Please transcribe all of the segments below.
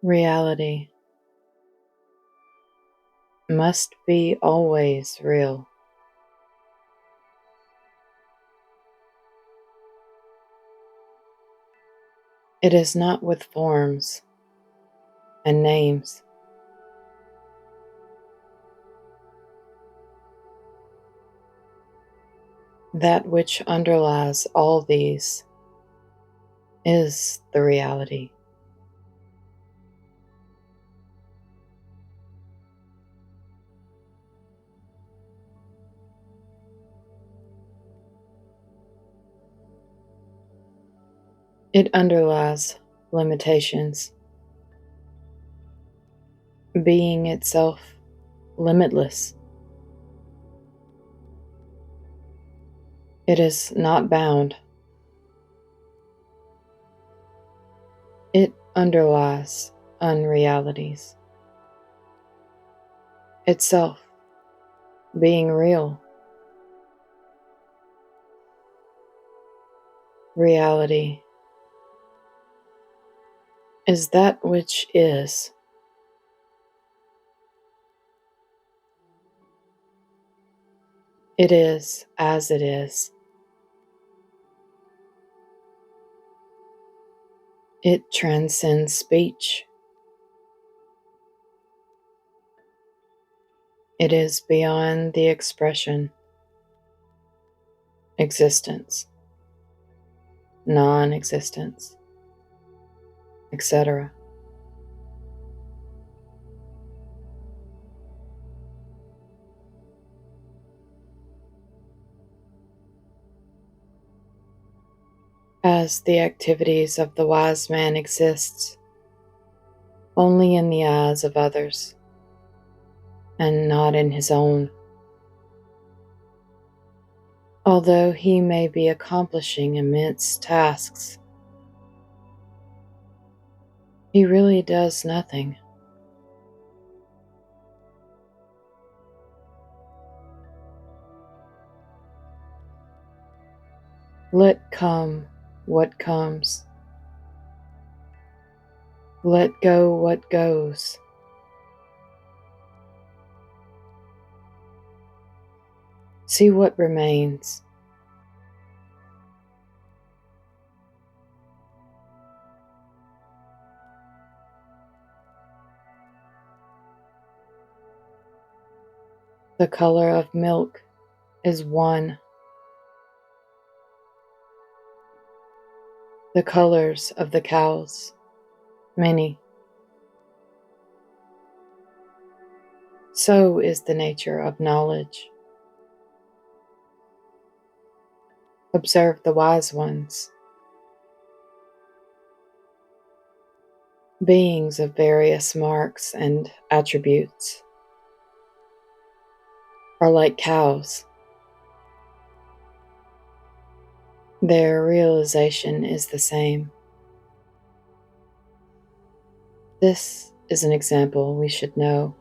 Reality must be always real. It is not with forms and names. That which underlies all these is the reality. It underlies limitations, being itself limitless. It is not bound. It underlies unrealities. Itself being real. Reality is that which is. It is as it is. It transcends speech. It is beyond the expression, existence, non-existence, etc. As the activities of the wise man exists only in the eyes of others and not in his own. Although he may be accomplishing immense tasks, he really does nothing. Let come what comes. Let go what goes. See what remains. The color of milk is one. The colors of the cows, many. So is the nature of knowledge. Observe the wise ones. Beings of various marks and attributes are like cows. Their realization is the same. This is an example we should know.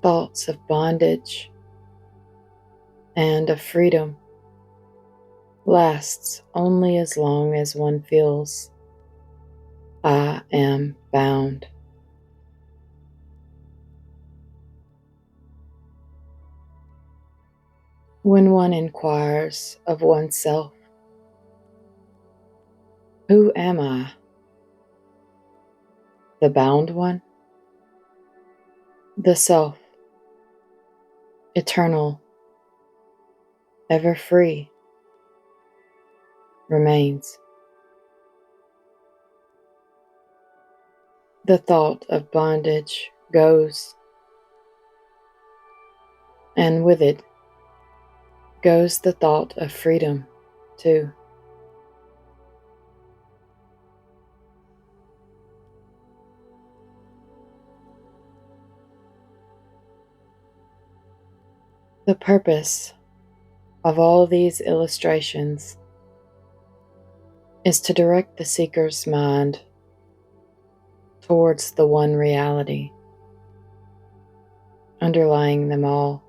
Thoughts of bondage and of freedom lasts only as long as one feels, I am bound. When one inquires of oneself, who am I? The bound one? The self, eternal, ever free, remains. The thought of bondage goes, and with it goes the thought of freedom, too. The purpose of all these illustrations is to direct the seeker's mind towards the one reality, underlying them all.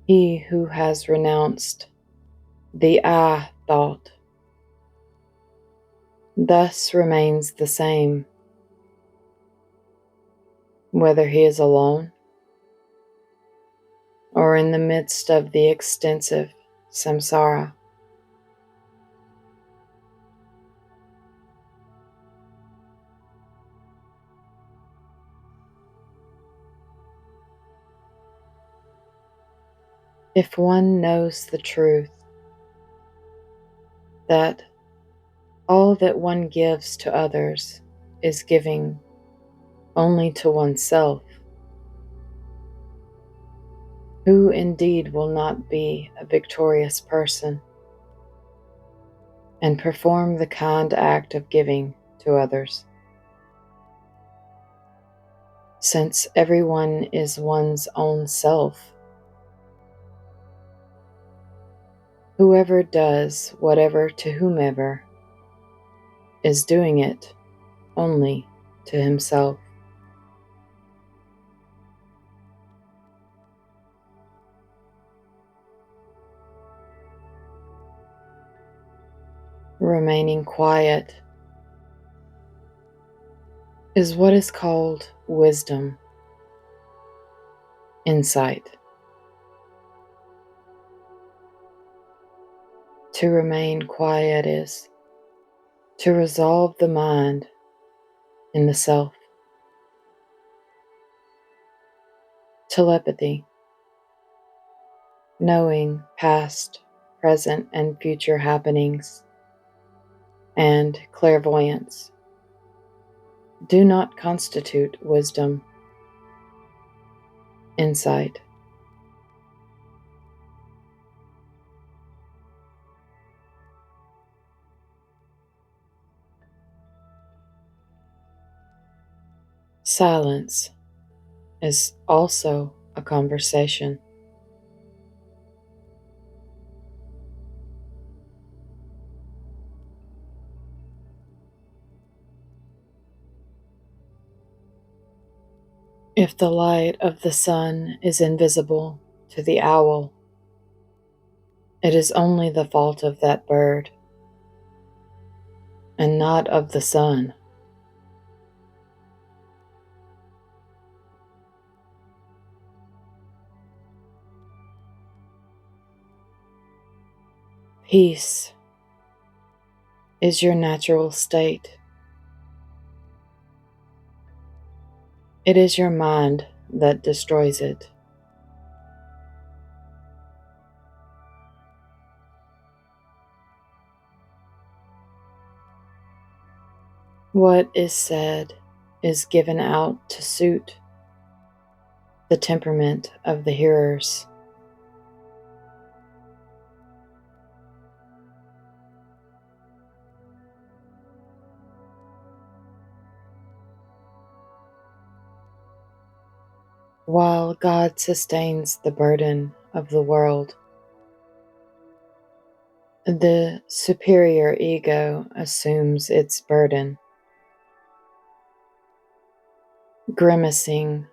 He who has renounced the I thought thus remains the same, whether he is alone or in the midst of the extensive samsara. If one knows the truth that all that one gives to others is giving only to oneself, who indeed will not be a victorious person and perform the kind act of giving to others? Since everyone is one's own self, whoever does whatever to whomever is doing it only to himself. Remaining quiet is what is called wisdom, insight. To remain quiet is to resolve the mind in the self. Telepathy, knowing past, present, and future happenings, and clairvoyance do not constitute wisdom, insight. Silence is also a conversation. If the light of the sun is invisible to the owl, it is only the fault of that bird, and not of the sun. Peace is your natural state. It is your mind that destroys it. What is said is given out to suit the temperament of the hearers. While God sustains the burden of the world, the superior ego assumes its burden, grimacing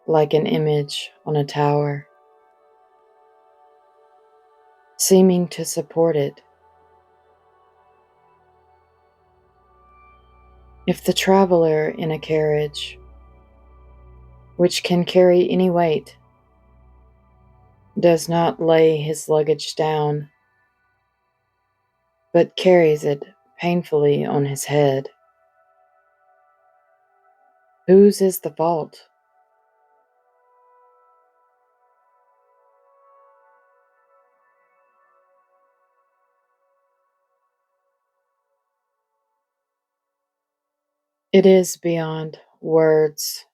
like an image on a tower, seeming to support it. If the traveler in a carriage, which can carry any weight, does not lay his luggage down, but carries it painfully on his head, whose is the fault? It is beyond words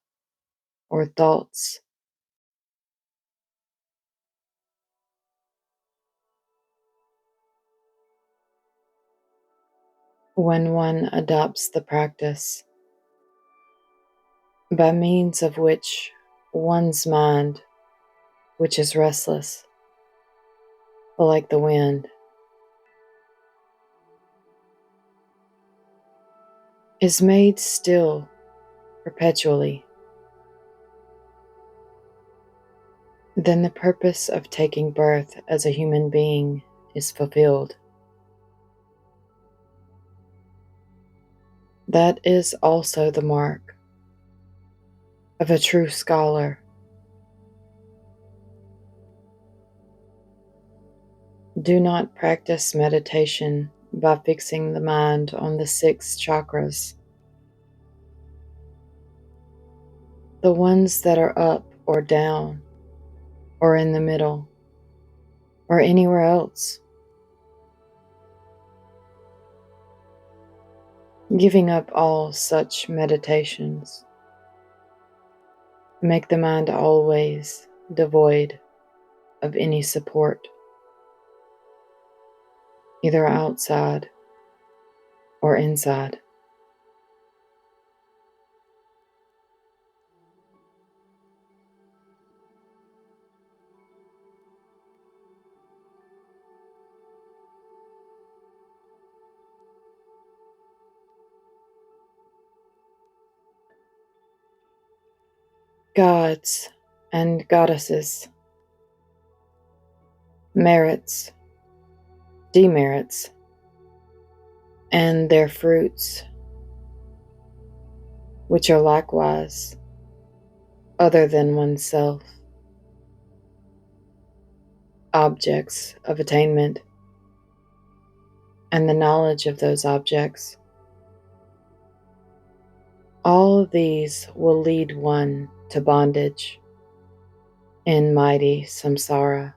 or thoughts. When one adopts the practice, by means of which one's mind, which is restless, like the wind, is made still perpetually, then the purpose of taking birth as a human being is fulfilled. That is also the mark of a true scholar. Do not practice meditation by fixing the mind on the 6 chakras, the ones that are up or down, or in the middle, or anywhere else. Giving up all such meditations make the mind always devoid of any support, either outside or inside. Gods and goddesses, merits, demerits, and their fruits, which are likewise other than oneself, objects of attainment, and the knowledge of those objects. All of these will lead one to bondage in mighty samsara.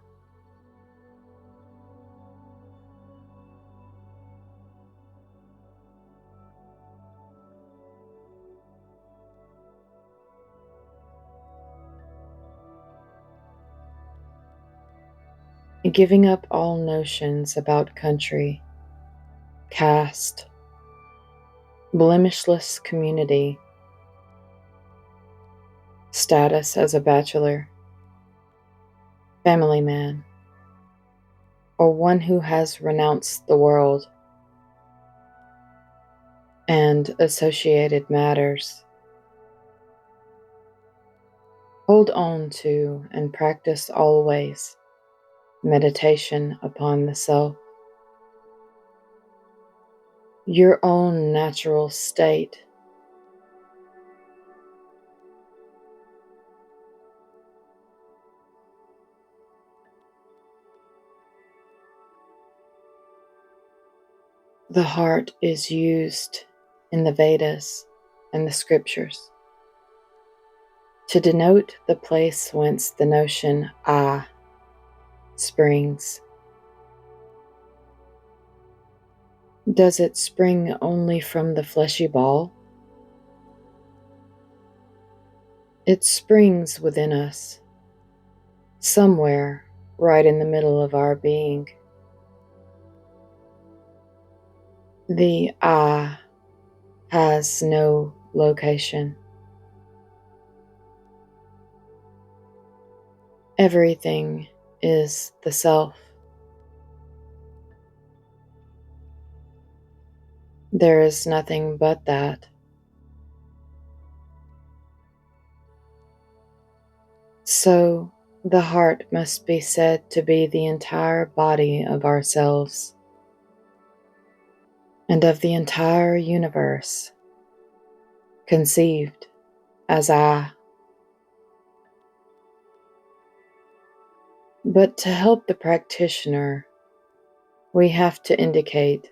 Giving up all notions about country, caste, blemishless community, status as a bachelor, family man, or one who has renounced the world and associated matters. Hold on to and practice always meditation upon the self, your own natural state. The heart is used in the Vedas and the scriptures to denote the place whence the notion I springs. Does it spring only from the fleshy ball? It springs within us, somewhere right in the middle of our being. The I has no location. Everything is the self. There is nothing but that. So the heart must be said to be the entire body of ourselves and of the entire universe, conceived as I. But to help the practitioner, we have to indicate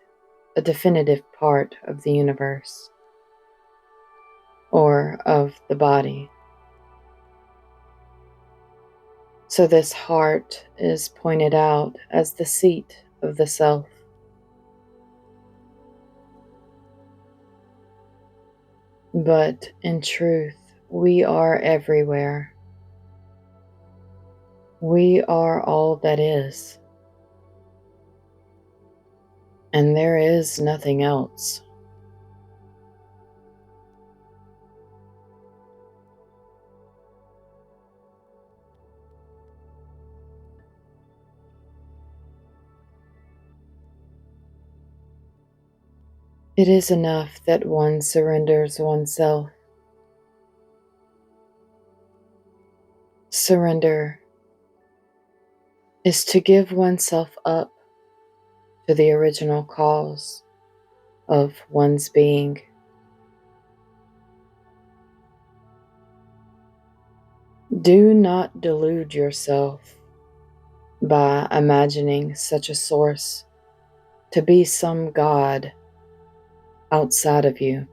a definitive part of the universe, or of the body. So this heart is pointed out as the seat of the self. But in truth, we are everywhere. We are all that is, and there is nothing else. It is enough that one surrenders oneself. Surrender is to give oneself up to the original cause of one's being. Do not delude yourself by imagining such a source to be some God outside of you.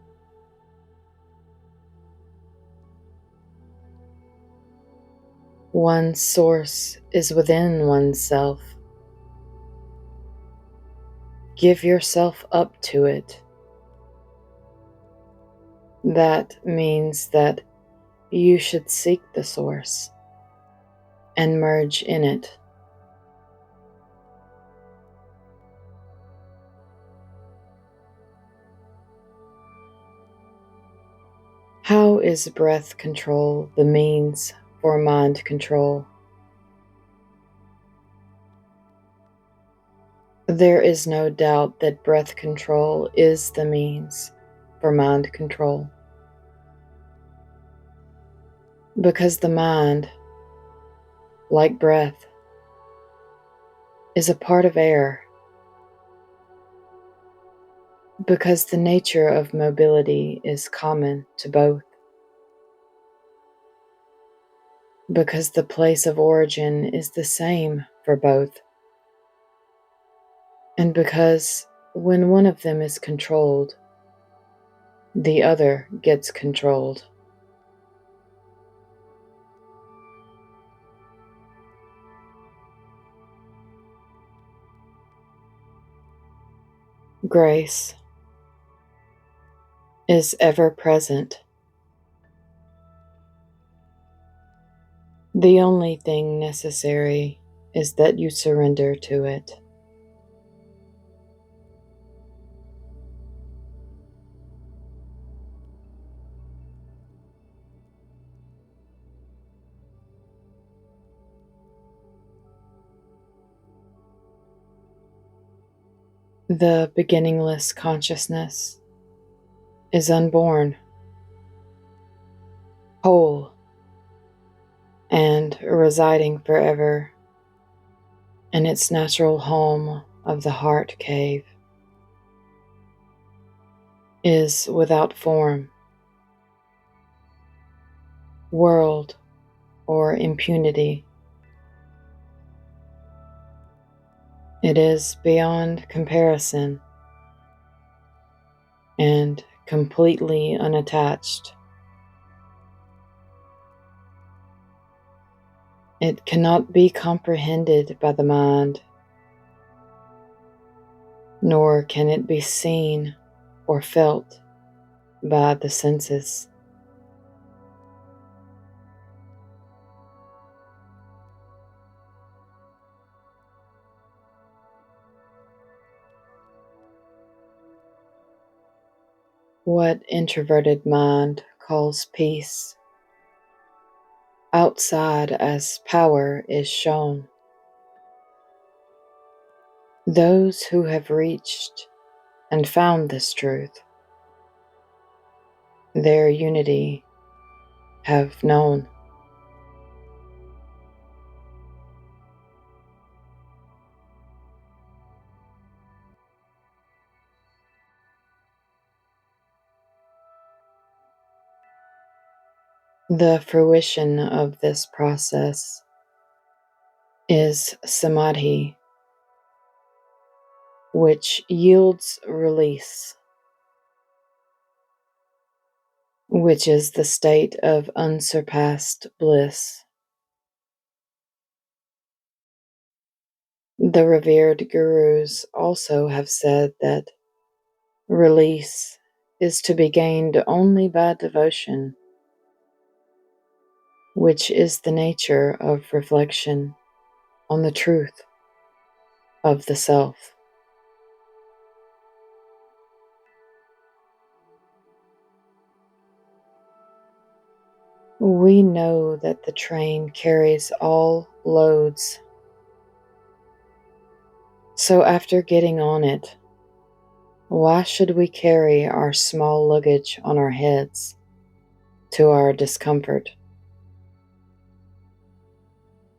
One source is within oneself. Give yourself up to it. That means that you should seek the source and merge in it. How is breath control the means for mind control? There is no doubt that breath control is the means for mind control. Because the mind, like breath, is a part of air. Because the nature of mobility is common to both. Because the place of origin is the same for both. And because when one of them is controlled, the other gets controlled. Grace is ever present. The only thing necessary is that you surrender to it. The beginningless consciousness is unborn, whole, and residing forever in its natural home of the heart cave, is without form, world, or impunity. It is beyond comparison and completely unattached. It cannot be comprehended by the mind, nor can it be seen or felt by the senses. What introverted mind calls peace, outside as power is shown. Those who have reached and found this truth, their unity have known. The fruition of this process is samadhi, which yields release, which is the state of unsurpassed bliss. The revered gurus also have said that release is to be gained only by devotion, which is the nature of reflection on the truth of the self. We know that the train carries all loads. So after getting on it, Why should we carry our small luggage on our heads to our discomfort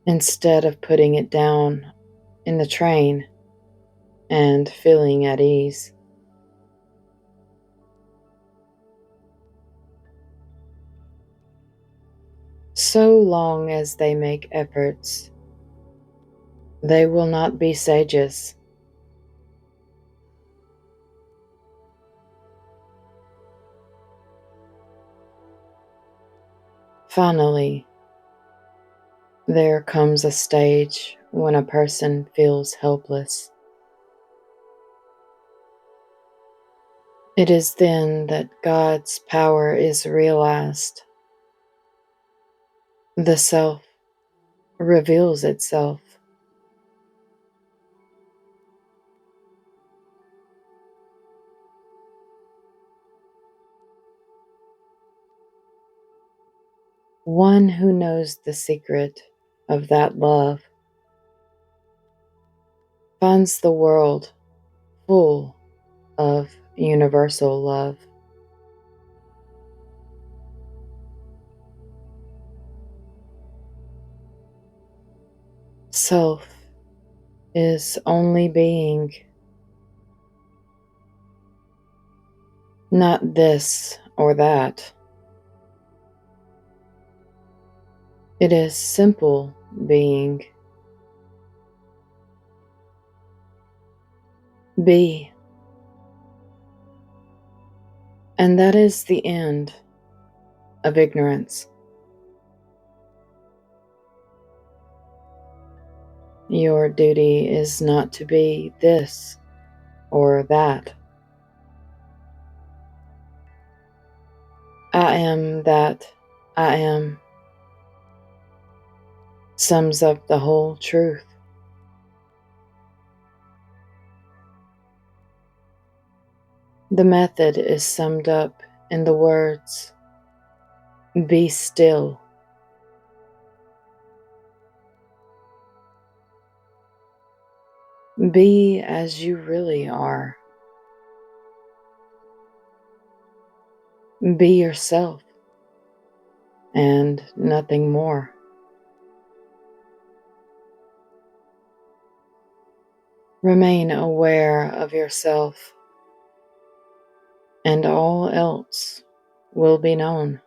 instead of putting it down in the train and feeling at ease? So long as they make efforts, they will not be sages. Finally, there comes a stage when a person feels helpless. It is then that God's power is realized. The self reveals itself. One who knows the secret of that love finds the world full of universal love. Self is only being, not this or that. It is simple being. Be. And that is the end of ignorance. Your duty is not to be this or that. I am that I am sums up the whole truth. The method is summed up in the words, be still. Be as you really are. Be yourself and nothing more. Remain aware of yourself, and all else will be known.